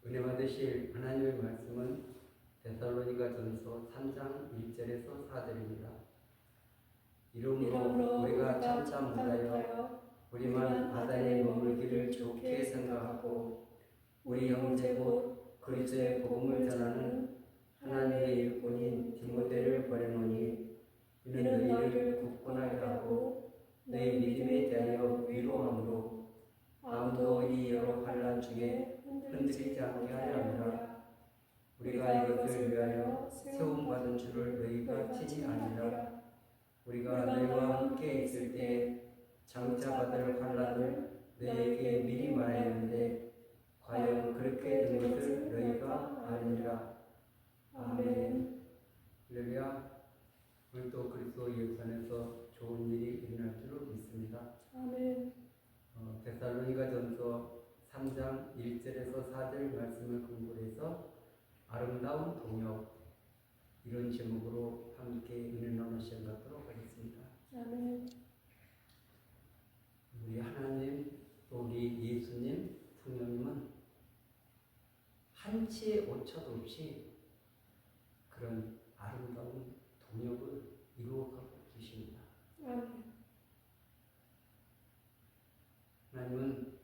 은혜 받으실 하나님의 말씀은 데살로니가전서 3장 1절에서 4절입니다. 이러므로 우리가 참자 못하여 우리만 아단에 머물기를 좋게 생각하고 우리 형제 곧 그리스도의 복음을 전하는 하나님의 일꾼인 디모데를 보내노니 이는 너희를 굳건하게 하고 너희 믿음에 대하여 위로함으로 아무도 이 여러 환난 중에 흔들리지 않게 하려 함이라. 우리가 이것을 위하여 세움받은 줄을 너희가 치지 아니라. 우리가 너희와 함께 있을 때 장차 받을 환난을 너희에게 미리 말했는데 과연 그렇게 된 것을 너희가 아니라. 아멘. 할렐루야. 오늘도 그리스도 예수 안에서 좋은 일이 일어날 줄로 믿습니다. 아멘. 데살로니가전서 3장 1절에서 4절 말씀을 근거해서 아름다운 동역, 이런 제목으로 함께 은혜 나눠 시작하도록 하겠습니다. 아멘. 우리 하나님, 또 우리 예수님, 성령님은 한치의 오차도 없이 그런 아름다운 동역을 이루어가고 계십니다. 아멘. 하나님은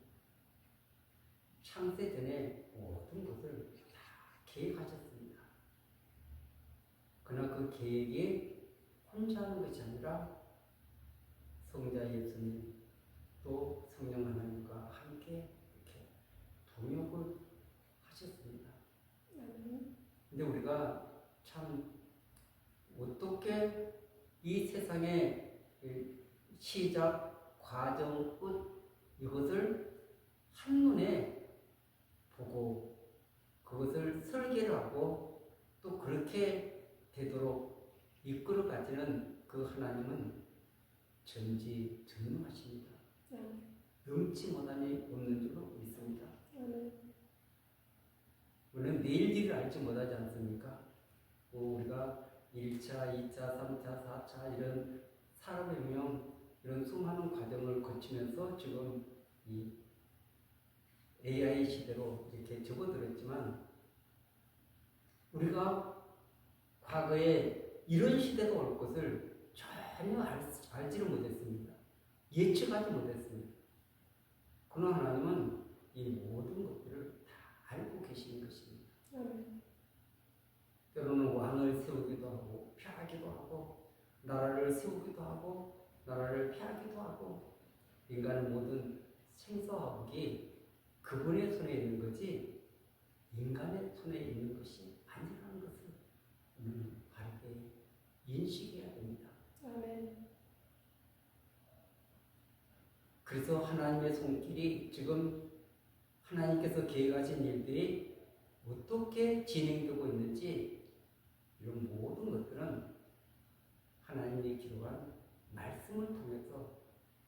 창세 전에 모든 것을 다 계획하셨습니다. 그러나 그 계획이 혼자 하는 것이 아니라 성자 예수님 또 성령 하나님과 함께 이렇게 동역을 하셨습니다. 근데 우리가 참 어떻게 이 세상의 시작, 과정, 끝 이것을 한눈에 보고 그것을 설계를 하고 또 그렇게 되도록 이끌어 가지는 그 하나님은 전지전능하십니다. 능치 못함이 없는 줄로 믿습니다. 우리는 내일 일을 알지 못하지 않습니까? 우리가 1차, 2차, 3차, 4차 이런 산업의 혁명 이런 수많은 과정을 거치면서 지금 이 AI 시대로 이렇게 접어들었지만 우리가 과거에 이런 시대가 올 것을 전혀 알지를 못했습니다. 예측하지 못했습니다. 그러나 하나님은 이 모든 것들을 다 알고 계시는 것입니다. 때로는 왕을 세우기도 하고 폐하기도 하고 나라를 세우기도 하고 나라를 폐하기도 하고 인간의 모든 생사화복이 그분의 손에 있는 거지 인간의 손에 있는 것이 아니라는 것을 우리는 바르게 인식해야 됩니다. 아멘. 그래서 하나님의 손길이 지금 하나님께서 계획하신 일들이 어떻게 진행되고 있는지 이런 모든 것들은 하나님이 기록한 말씀을 통해서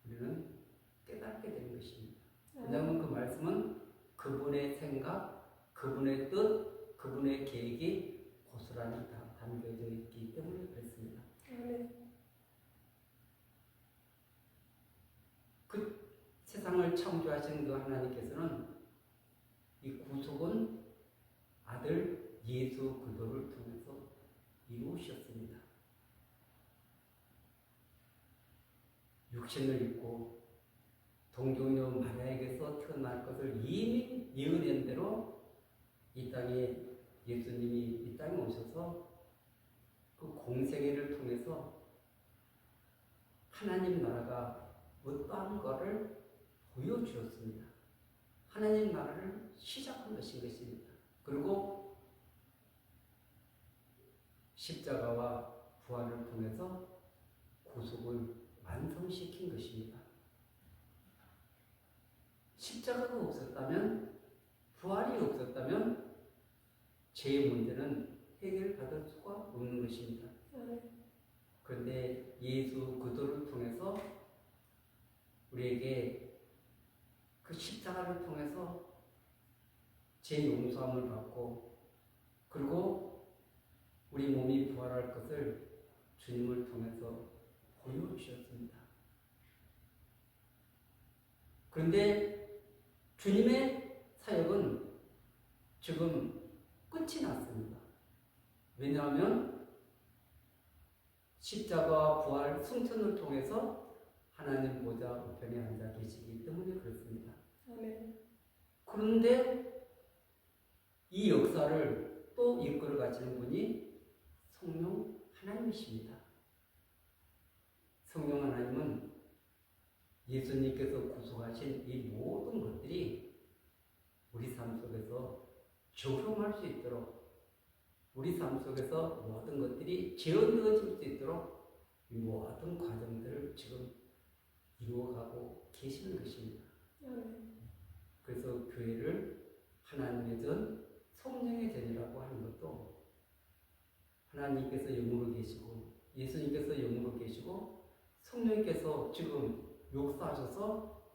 우리는 깨닫게 되는 것입니다. 왜냐하면 그 말씀은 그분의 생각, 그분의 뜻, 그분의 계획이 고스란히 다 담겨져 있기 때문에 그렇습니다. 그 세상을 창조하신 그 하나님께서는 이 구속은 아들 예수 그리스도를 통해서 이루셨습니다. 육신을 입고 동정녀 마리아에게서 태어날 것을 이미 예언한 대로 이 땅에 예수님이 이 땅에 오셔서 그 공생애를 통해서 하나님 나라가 어떠한 것을 보여주었습니다. 하나님 나라를 시작한 것입니다. 그리고 십자가와 부활을 통해서 구속을 완성시킨 것입니다. 십자가가 없었다면, 부활이 없었다면 죄의 문제는 해결받을 수가 없는 것입니다. 그런데 예수 그리스도를 통해서 우리에게 그 십자가를 통해서 죄 용서함을 받고 그리고 우리 몸이 부활할 것을 주님을 통해서 보여주셨습니다. 그런데 주님의 사역은 지금 끝이 났습니다. 왜냐하면 십자가 부활 승천을 통해서 하나님 보좌 우편에 앉아 계시기 때문에 그렇습니다. 아멘. 그런데 이 역사를 또 이끌어 가시는 분이 성령 하나님이십니다. 성령 하나님은 예수님께서 구속하신 이 모든 것들이 우리 삶 속에서 적용할 수 있도록, 우리 삶 속에서 모든 것들이 재현되어질 수 있도록 이 모든 과정들을 지금 이루어가고 계시는 것입니다. 아멘. 그래서 교회를 하나님의 전, 성령의 전이라고 하는 것도 하나님께서 영으로 계시고 예수님께서 영으로 계시고 성령께서 지금 역사하셔서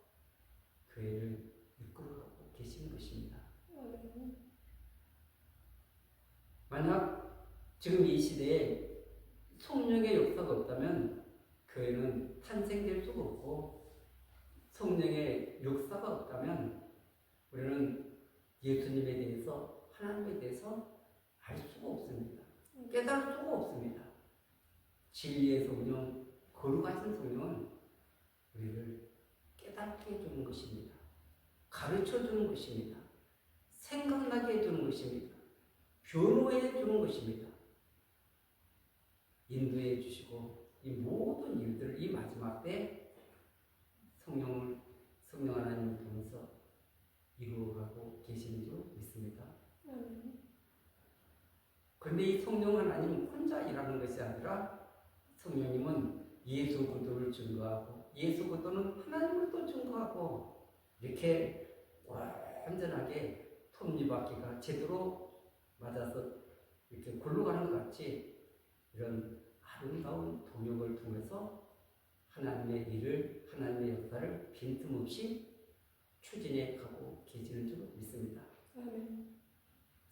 교회를 이끌어가고 계시는 것입니다. 아멘. 만약 지금 이 시대에 성령의 역사가 없다면 교회는 탄생될 수가 없고, 성령의 역사가 없다면 우리는 예수님에 대해서, 하나님에 대해서 알 수가 없습니다. 깨달을 수가 없습니다. 진리의 성령, 거룩하신 성령은 우리를 깨닫게 해주는 것입니다. 가르쳐 주는 것입니다. 생각나게 해주는 것입니다. 변호해 주는 것입니다. 인도해 주시고 이 모든 일들을 이 마지막 때 성령 하나님을 통해서 이루어가고 계시는 줄 믿습니다. 그런데 이 성령 하나님 혼자 일하는 것이 아니라 성령님은 예수 그리스도를 증거하고 예수 그리스도는 하나님을 또 증거하고, 이렇게 완전하게 톱니바퀴가 제대로 맞아서 이렇게 굴러가는 것 같이 이런 아름다운 동역을 통해서 하나님의 일을, 하나님의 역사를 빈틈없이 추진해 가고 계시는 줄 믿습니다. 아멘.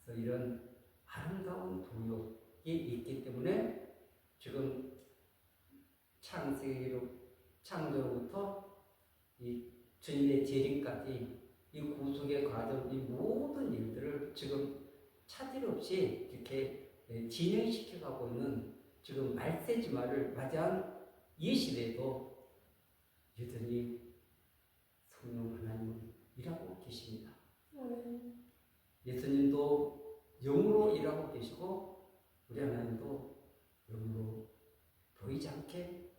그래서 이런 아름다운 동역이 있기 때문에 지금 창조로부터 이 주님의 재림까지 이 구속의 과정, 이 모든 일들을 지금 차질 없이 이렇게 진행시켜가고 있는 지금 말세지마를 맞이한 이 시대에도 여전히 성령 하나님은 일하고 계십니다. 예수님도 영으로 일하고 계시고 우리 하나님도 영으로 보이지 않게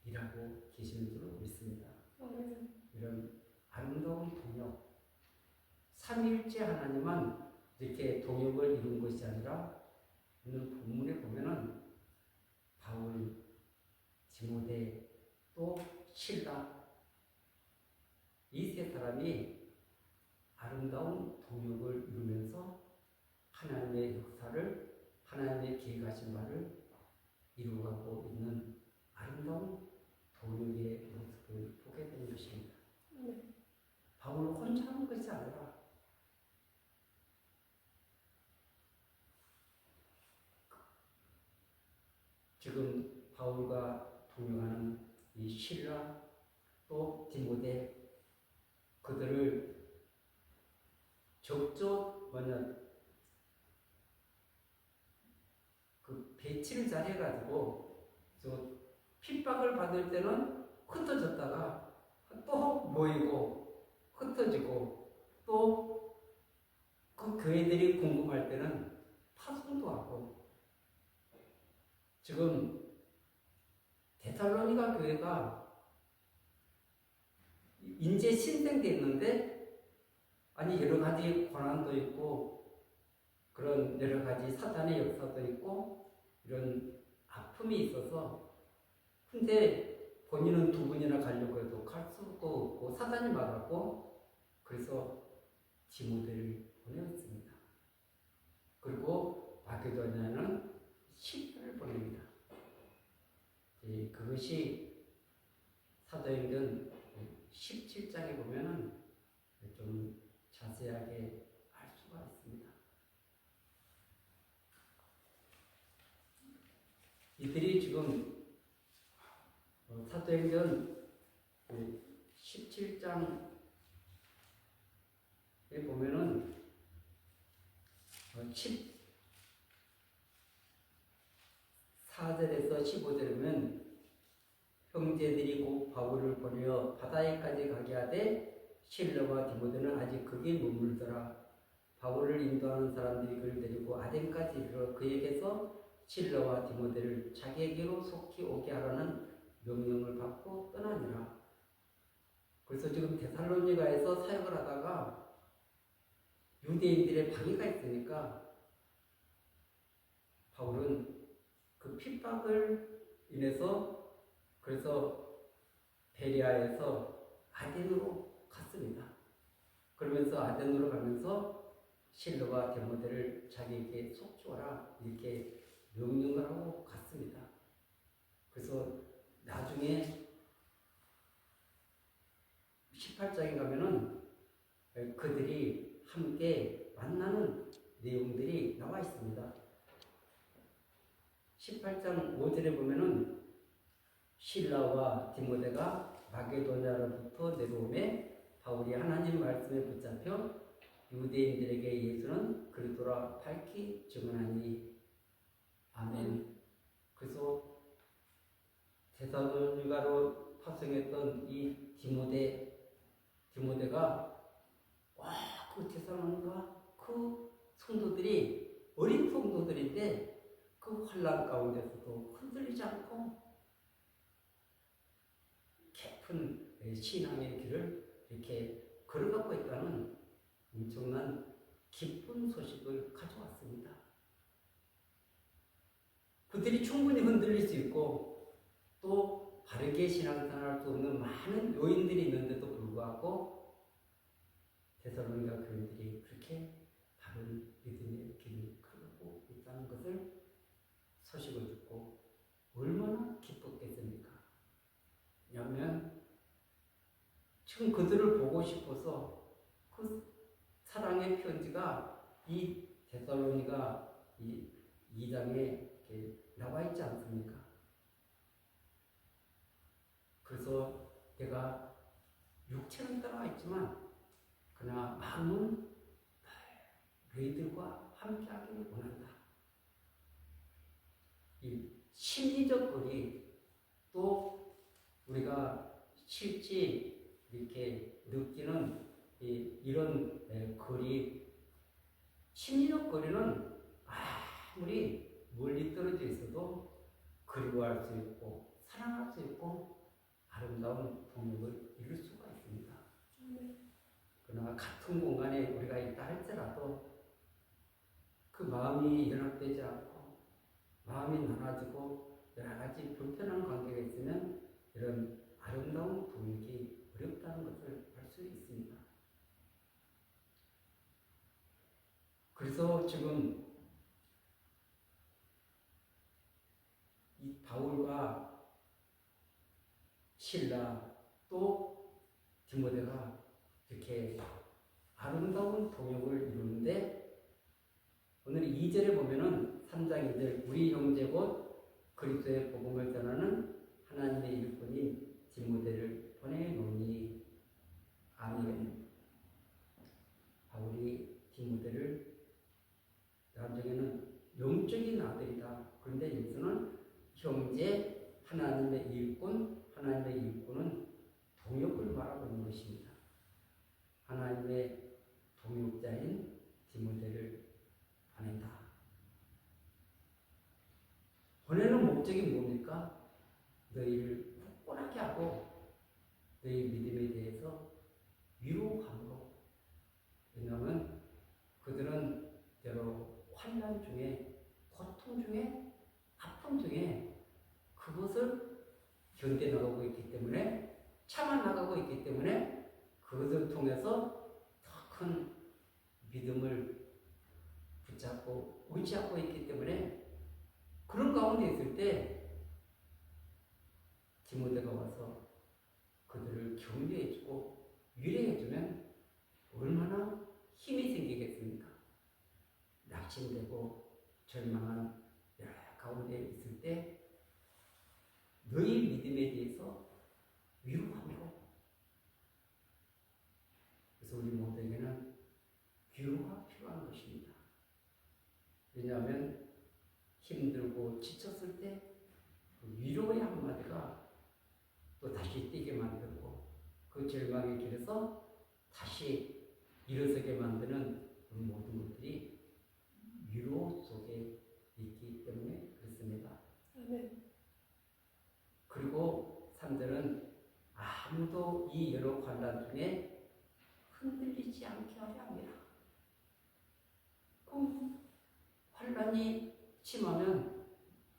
일하고 계시는 줄 믿습니다. 이런 아름다운 동역, 삼위일체 하나님만 이렇게 동역을 이룬 것이 아니라 오늘 본문에 보면은 바울, 디모데, 또 실라, 이 세 사람이 아름다운 동역을 이루면서 하나님의 역사를, 하나님의 계획하신 바를 이루어가고 있는 아름다운 동역의 모습을 보게 되는 것입니다. 바울은 혼자 하는 것이 아니라 지금 바울과 동역하는 이 실라, 또 디모데, 그들을 적극 그 배치를 잘 해가지고 저 핍박을 받을 때는 흩어졌다가 또 모이고 흩어지고, 또 그 교회들이 궁금할 때는 파송도 하고, 지금 데살로니가 교회가 인재 신생됐는데 아니 여러 가지 고난도 있고 그런 여러 가지 사탄의 역사도 있고 이런 아픔이 있어서, 근데 본인은 두 분이나 가려고 해도 갈 수가 없고 사단이 막았고, 그래서 디모데를 보내었습니다. 그리고 마게도냐는 실라를 보냅니다. 그것이 사도행전 17장에 보면은 좀 자세하게 알 수가 있습니다. 이들이 지금 사도행전 17장에 보면은 14절에서 15절이면 형제들이 곧 바울을 보내어 바다에까지 가게 하되 실로와 디모데는 아직 거기에 머물더라. 바울을 인도하는 사람들이 그를 데리고 아덴까지 이르러 그에게서 실로와 디모데를 자기에게로 속히 오게 하라는 명령을 받고 떠나니라. 그래서 지금 데살로니가에서 사역을 하다가 유대인들의 방해가 있으니까 바울은 그 핍박을 인해서 그래서 베리아에서 아덴으로 갔습니다. 그러면서 아덴으로 가면서 실로와 디모데를 자기에게 속주어라 이렇게 명령을 하고 갔습니다. 그래서 나중에 18장에 가면은 그들이 함께 만나는 내용들이 나와 있습니다. 18장 5절에 보면은 실라와 디모데가 마게도냐로부터 내려오매 바울이 하나님 말씀에 붙잡혀 유대인들에게 예수는 그리스도라 밝히 증언하니 아멘. 그래서 데살로니가로 파송했던 이 디모데가 그 데살로니가 그 성도들이 어린 성도들인데 그 환난 가운데서도 흔들리지 않고 깊은 신앙의 길을 이렇게 걸어가고 있다는 엄청난 기쁜 소식을 가져왔습니다. 그들이 충분히 흔들릴 수 있고 또 바르게 신앙생활할 수 없는 많은 요인들이 있는데도 불구하고 데살로니가 교인들이 그렇게 바른 믿음의 길을 걸어가고 있다는 것을 소식을 듣고 얼마나 기뻤겠습니까? 왜냐하면 지금 그들을 보고 싶어서 그 사랑의 편지가 이 데살로니가 이 2장에 나와 있지 않습니까? 그래서 내가 육체는 따라와 있지만 그러나 마음은 너희들과 함께하기를 원한다. 이 심리적 거리 또 우리가 실제 이렇게 느끼는 이런 거리 심리적 거리는 아무리 멀리 떨어져 있어도 그리워할 수 있고 사랑할 수 있고 아름다운 동역을 이룰 수가 있습니다. 그러나 같은 공간에 우리가 있다 할지라도 그 마음이 연합되지 않고 마음이 나눠지고 여러 가지 불편한 관계가 있으면 이런 아름다운 동역이 어렵다는 것을 알 수 있습니다. 그래서 지금 이 바울과 실라 또 디모데가 이렇게 아름다운 동역을 이루는데 오늘 2절에 보면은 3장 2절 우리 형제 곧 그리스도의 복음을 전하는 하나님의 일꾼인 디모데를 보내노니 아멘. 바울이 디모데를 나중에는 영적인 아들이다. 그런데 여기서는 형제 하나님의 일꾼 하나님의 일꾼은 동역을 말하고 있는 것입니다. 하나님의 동역자인 디모데를 보낸다. 보내는 목적이 뭡니까? 너희를 굳건하게 하고 너희 믿음에 대해서 위로함으로. 왜냐하면 그들은 여러 환난 중에 고통 중에 아픔 중에 그것을 견뎌나가고 있기 때문에 참아나가고 있기 때문에 그것을 통해서 더 큰 믿음을 붙잡고 의지하고 있기 때문에 그런 가운데 있을 때 디모데가 와서 그들을 격려해주고 위로해주면 얼마나 힘이 생기겠습니까? 낙심되고 절망한 여러 가운데 있을 때 너희 믿음에 대해서 위로하고 그래서 우리 모두에게는 위로가 필요한 것입니다. 왜냐하면 힘들고 지쳤을 때그 위로의 한마디가 또 다시 뛰게 만들고 그 절망의 길에서 다시 일어서게 만드는 그 모든 것들이 위로 속에 있기 때문에 그렇습니다. 아멘. 그리고 3절은 아무도 이 여러 환난 중에 흔들리지 않게 하려 합니다. 그럼 환난이 심하면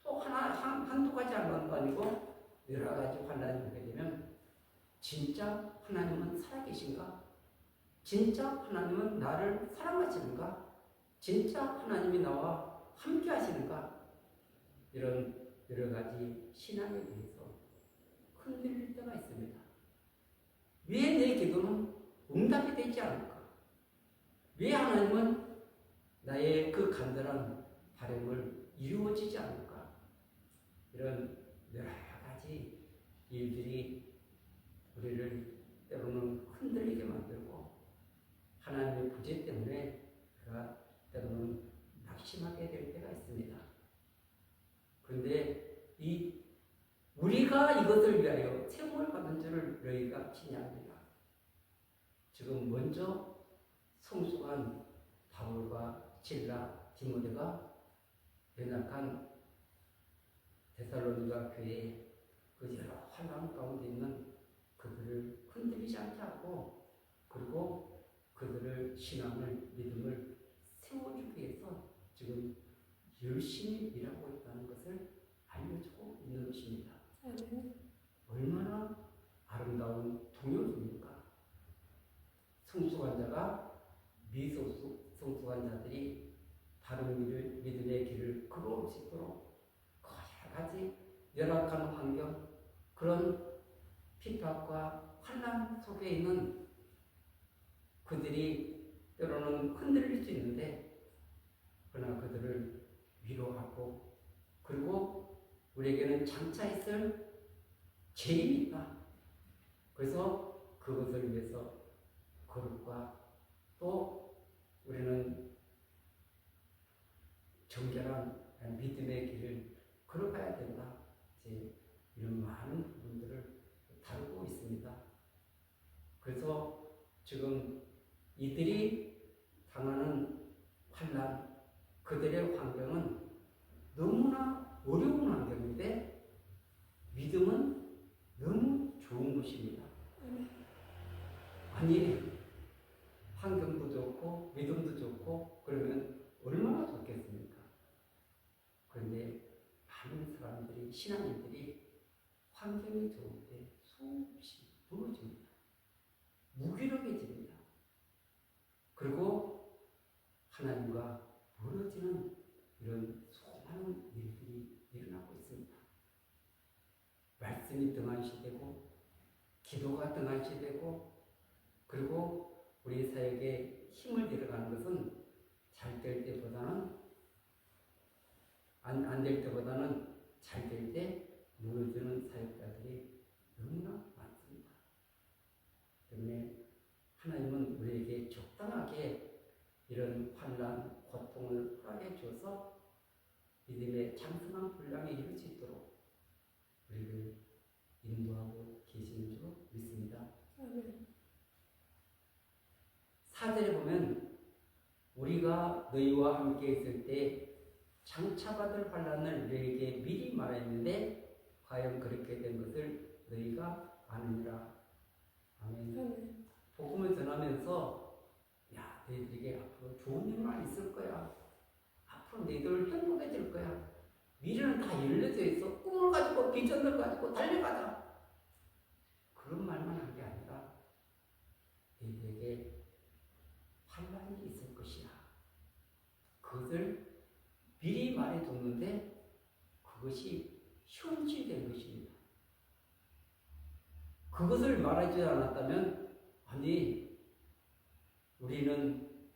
또 한두 가지 환난도 아니고 여러 가지 환난이 오게 되면 진짜 하나님은 살아계신가? 진짜 하나님은 나를 사랑하시는가? 진짜 하나님이 나와 함께 하시는가? 이런 여러 가지 신앙에 대해서 흔들릴 때가 있습니다. 왜 내 기도는 응답이 되지 않을까? 왜 하나님은 나의 그 간절한 바람을 이루어지지 않을까? 이런 여러 가지 일들이 우리를 때로는 흔들리게 만들고 하나님의 구제 때문에 우리가 때로는 낙심하게 될 때가 있습니다. 그런데 우리가 이것을 위하여 세움을 받은 줄을 너희가 지냐합니다. 지금 먼저 성숙한 바울과 실라, 디모데가 연약한 데살로니가 교회에 그 여러 환난 가운데 있는 그들을 흔들리지 않게 하고 그리고 그들을 신앙을 믿음을 세워주기 위해서 지금 열심히 일하고 있다는 것을 알려주고 있는 것입니다. 아멘. 얼마나 아름다운 동역입니까? 성숙한 자가 미성숙한 자들이 바른 믿음의 길을 걸어올 수 있도록 여러 가지 열악한 환경, 그런 핍박과 환난 속에 있는 그들이 때로는 흔들릴 수 있는데 그러나 그들을 위로하고 그리고 우리에게는 장차 있을 재림이 있다. 그래서 그것을 위해서 거룩과 또 우리는 정결한 믿음의 길을 걸어가야 된다. 이제 이런 많은 부분들을 다루고 있습니다. 그래서 지금 이들이 당하는 환난, 그들의 환경은 너무나 어려운 환경인데 믿음은 너무 좋은 것입니다. 아니, 환경도 좋고 믿음도 좋고 그러면 얼마나 좋겠습니까? 그런데 많은 사람들이, 신앙인들이 환경이 좋을 때 수없이 무너집니다. 무기력해집니다. 그리고 하나님과 멀어지는 이런 수많은 일들이 일어나고 있습니다. 말씀이 등한시되고 기도가 등한시되고 그리고 우리 사역에 힘을 들어가는 것은 잘 될 때보다는 안 될 때보다는 잘 될 때 무너지는 사역자들이 너무나 많습니다. 때문에 하나님은 우리에게 적당하게 이런 환난, 고통을 허락해 주어서 믿음의 장성한 분량에 이룰 수 있도록 우리를 인도하고 계시는 줄 믿습니다. 아멘. 4절에 보면 우리가 너희와 함께 있을 때 장차받을 환난을 너희에게 미리 말했는데 과연 그렇게 된 것을 너희가 아느니라. 아멘. 아멘. 복음을 전하면서 야, 너희들에게 앞으로 좋은 일만 있을 거야. 앞으로 너희들 행복해질 거야. 미래는 다 열려져 있어. 꿈을 가지고 비전을 가지고 달려가자. 그런 말만 한 게 아니라 너희들에게 환난이 있을 것이야. 그것을 미리 말해뒀는데 그것이 현실된 것입니다. 그것을 말하지 않았다면 아니 우리는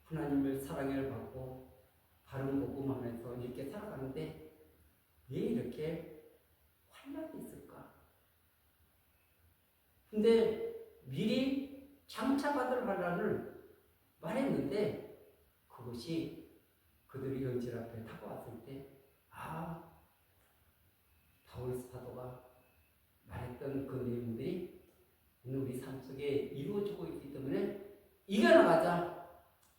하나님을 사랑을 받고 바른 복음 안에서 이렇게 살아가는데 왜 이렇게 환난이 있을까? 근데 미리 장차 받을 환난을 말했는데 그것이 그들이 현실 앞에 다가왔을 때, 바울 사도가 말했던 그 내용들이 오늘 우리 삶 속에 이루어지고 있기 때문에 이겨나가자,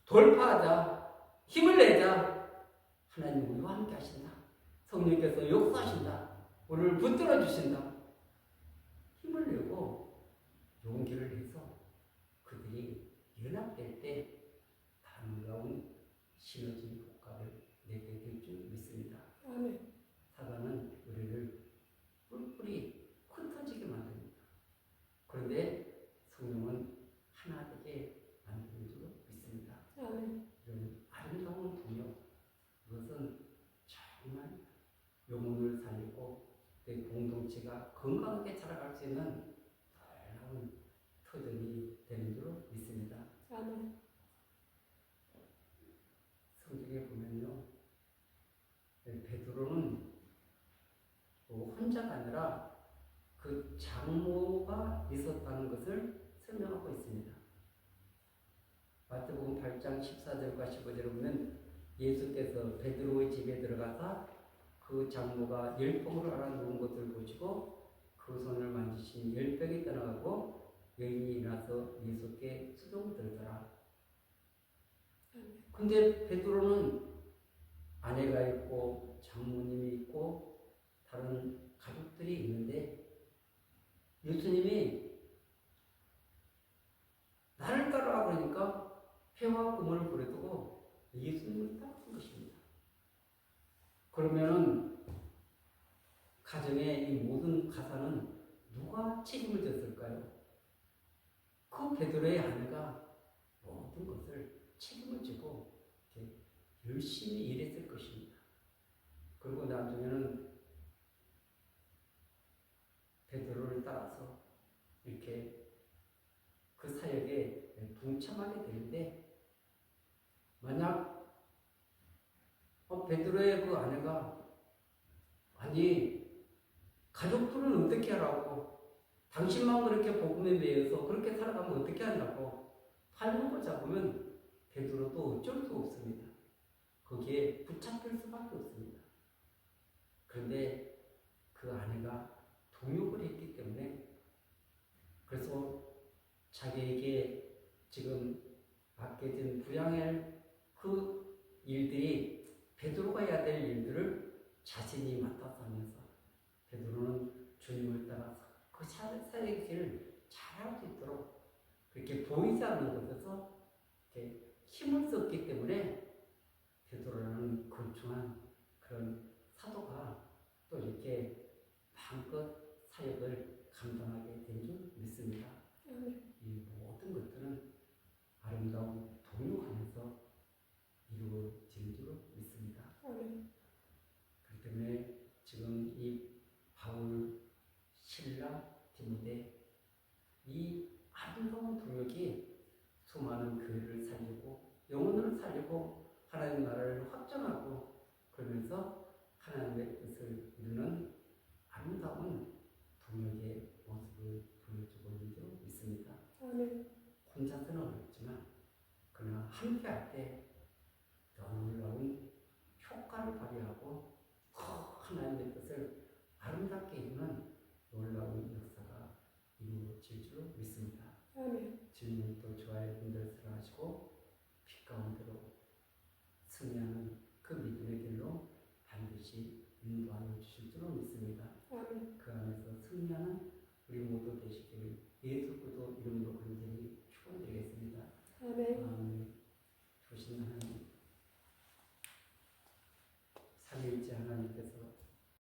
돌파하자, 힘을 내자. 하나님 우리와 함께 하신다. 성령께서 역사하신다. 우리를 붙들어 주신다. 힘을 내고 용기를 내서 그들이 연합될 때 놀라운 시너지 효과를 내게 될 줄 믿습니다. 아멘. 사단은 우리를 뿔뿔이 흩어지게 만듭니다. 그런데 성령은 하나 되게 만드는 줄 믿습니다. 아멘. 이런 아름다운 동력, 이것은 정말 영혼을 살리고 내 공동체가 건강하게 자라갈 수 있는 놀라운 터전이 되는 줄 믿습니다. 아멘. 성경에 보면요, 베드로는 혼자가 아니라 그 장모가 있었다는 것을 설명하고 있습니다. 마태복음 8장 14절과 15절에 보면 예수께서 베드로의 집에 들어가서 그 장모가 열병으로 앓아누운 것을 보시고 그 손을 만지신 열병이 떠나가고 여인이 일어나서 예수께 수종들더라. 근데 베드로는 아내가 있고 장모님이 있고 다른 가족들이 있는데 예수님이 나를 따라와 그러니까 회와 꿈을 버려두고 예수님을 따라간 것입니다. 그러면은 가정의 이 모든 가사는 누가 책임을 졌을까요? 그 베드로의 아내가 모든 것을 책임을 지고 이렇게 열심히 일했을 것입니다. 그리고 나중에는 베드로를 따라서 이렇게 그 사역에 동참하게 되는데 만약 베드로의 그 아내가 아니 가족들은 어떻게 하라고 당신만 그렇게 복음에 매여서 그렇게 살아가면 어떻게 하냐고 하는 걸 잡으면 베드로도 어쩔 수 없습니다. 거기에 붙잡힐 수밖에 없습니다. 그런데 그 아내가 동욕을 했기 때문에 그래서 자기에게 지금 맡겨진 부양할 그 일들이 베드로가 해야 될 일들을 자신이 맡아서 하면서 베드로는 주님을 따라서 그 사역의 길을 잘할 수 있도록 그렇게 보이지 않는 곳에서 이렇게 힘을 썼기 때문에 베드로라는 걸중한 그런 사도가 또 이렇게 마음껏 사역을 감당하게 된 줄 믿습니다. 이 모든 것들은 아름다운 동요 안에서 이루어지는 줄 믿습니다. 그렇기 때문에 지금 이 바울, 실라, 디모데 이 아름다운 동역이 수많은 교회를 살리고 영혼을 살리고 하나님 나라를 확장하고 그러면서 하나님의 뜻을 이루는 아름다운 동역의 모습을 보여주고 있는 줄 믿습니다. 혼자서는 어렵지만 그러나 함께할 때 놀라운 효과를 발휘하고 하나님의 뜻을 아름답게 이루는 놀라운 역사가 이루어질 줄 믿습니다. 주님은 또 저와 여러분들을 사랑하시고 빛 가운데로 승리하는